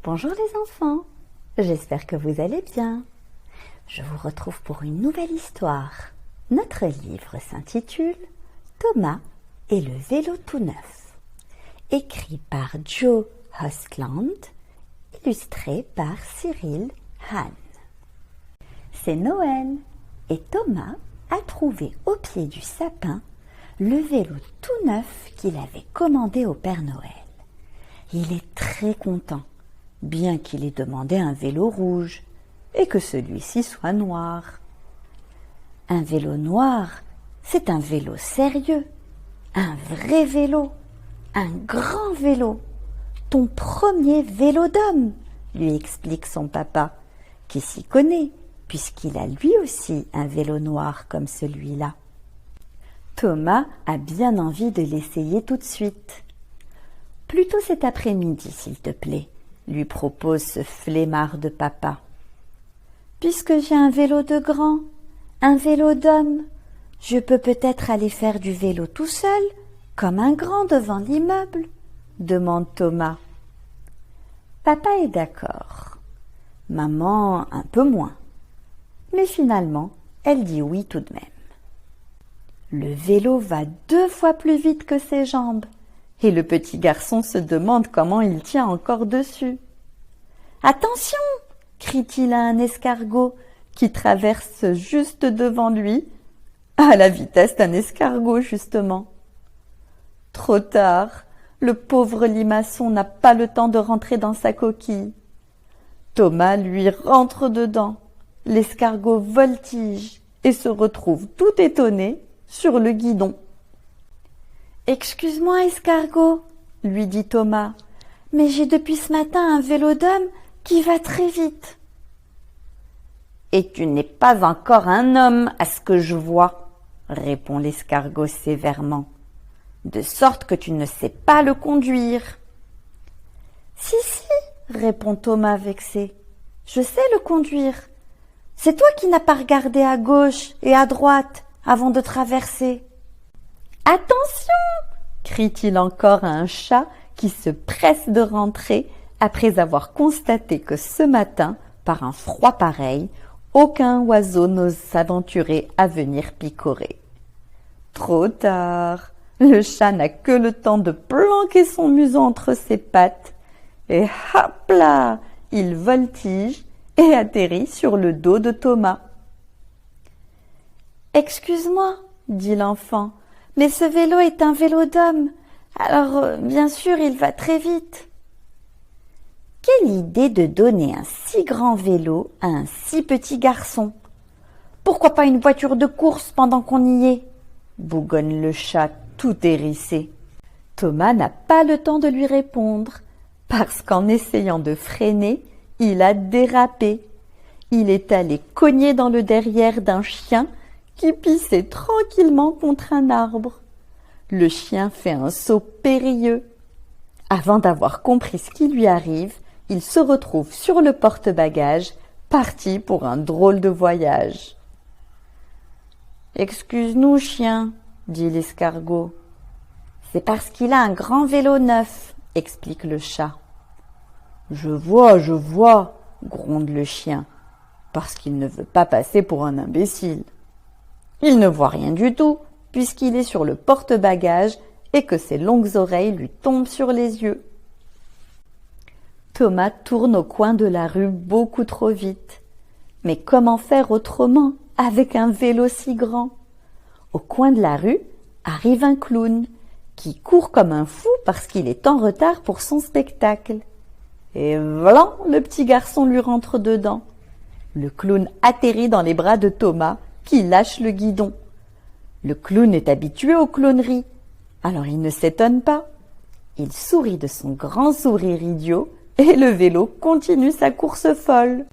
Bonjour les enfants, j'espère que vous allez bien. Je vous retrouve pour une nouvelle histoire. Notre livre s'intitule Thomas et le vélo tout neuf, écrit par Joe Hostland, illustré par Cyril Hahn. C'est Noël et Thomas a trouvé au pied du sapin le vélo tout neuf qu'il avait commandé au Père Noël. Il est très content, bien qu'il ait demandé un vélo rouge et que celui-ci soit noir. Un vélo noir, c'est un vélo sérieux, un vrai vélo, un grand vélo, ton premier vélo d'homme, lui explique son papa, qui s'y connaît, puisqu'il a lui aussi un vélo noir comme celui-là. Thomas a bien envie de l'essayer tout de suite. Plutôt cet après-midi, s'il te plaît, lui propose ce flemmard de papa. Puisque j'ai un vélo de grand, un vélo d'homme, je peux peut-être aller faire du vélo tout seul, comme un grand devant l'immeuble, demande Thomas. Papa est d'accord. Maman un peu moins. Mais finalement, elle dit oui tout de même. Le vélo va 2 fois plus vite que ses jambes, et le petit garçon se demande comment il tient encore dessus. « Attention !» crie-t-il à un escargot qui traverse juste devant lui, à la vitesse d'un escargot justement. Trop tard, le pauvre limaçon n'a pas le temps de rentrer dans sa coquille. Thomas lui rentre dedans, l'escargot voltige et se retrouve tout étonné sur le guidon. « Excuse-moi, escargot, » lui dit Thomas, « mais j'ai depuis ce matin un vélo d'homme qui va très vite. »« Et tu n'es pas encore un homme, à ce que je vois, » répond l'escargot sévèrement, « de sorte que tu ne sais pas le conduire. »« Si, répond Thomas vexé, « je sais le conduire. C'est toi qui n'as pas regardé à gauche et à droite avant de traverser. »« Attention !» crie-t-il encore à un chat qui se presse de rentrer après avoir constaté que ce matin, par un froid pareil, aucun oiseau n'ose s'aventurer à venir picorer. Trop tard, le chat n'a que le temps de planquer son museau entre ses pattes et hop là, il voltige et atterrit sur le dos de Thomas. « Excuse-moi, » dit l'enfant, « mais ce vélo est un vélo d'homme, alors bien sûr il va très vite. » Quelle idée de donner un si grand vélo à un si petit garçon. Pourquoi pas une voiture de course pendant qu'on y est? Bougonne le chat tout hérissé. Thomas n'a pas le temps de lui répondre, parce qu'en essayant de freiner, il a dérapé. Il est allé cogner dans le derrière d'un chien qui pissait tranquillement contre un arbre. Le chien fait un saut périlleux. Avant d'avoir compris ce qui lui arrive, il se retrouve sur le porte-bagages, parti pour un drôle de voyage. « Excuse-nous, chien, » dit l'escargot. « C'est parce qu'il a un grand vélo neuf, » explique le chat. « Je vois, gronde le chien, parce qu'il ne veut pas passer pour un imbécile. Il ne voit rien du tout, puisqu'il est sur le porte-bagages et que ses longues oreilles lui tombent sur les yeux. » Thomas tourne au coin de la rue beaucoup trop vite. Mais comment faire autrement avec un vélo si grand? Au coin de la rue arrive un clown qui court comme un fou parce qu'il est en retard pour son spectacle. Et vlan, le petit garçon lui rentre dedans. Le clown atterrit dans les bras de Thomas qui lâche le guidon. Le clown est habitué aux clowneries, alors il ne s'étonne pas. Il sourit de son grand sourire idiot et le vélo continue sa course folle.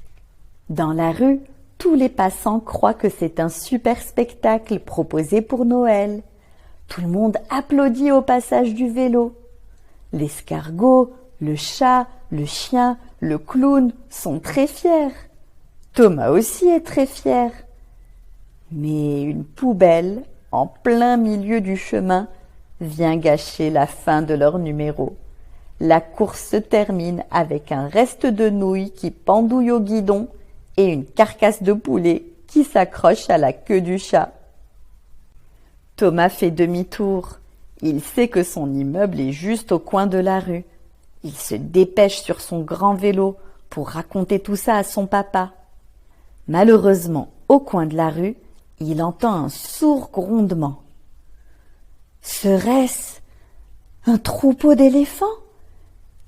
Dans la rue, tous les passants croient que c'est un super spectacle proposé pour Noël. Tout le monde applaudit au passage du vélo. L'escargot, le chat, le chien, le clown sont très fiers. Thomas aussi est très fier. Mais une poubelle, en plein milieu du chemin, vient gâcher la fin de leur numéro. La course se termine avec un reste de nouilles qui pendouille au guidon et une carcasse de poulet qui s'accroche à la queue du chat. Thomas fait demi-tour. Il sait que son immeuble est juste au coin de la rue. Il se dépêche sur son grand vélo pour raconter tout ça à son papa. Malheureusement, au coin de la rue, il entend un sourd grondement. Serait-ce un troupeau d'éléphants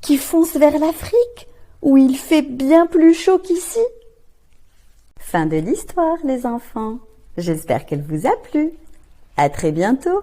qui fonce vers l'Afrique où il fait bien plus chaud qu'ici? Fin de l'histoire, les enfants. J'espère qu'elle vous a plu. À très bientôt.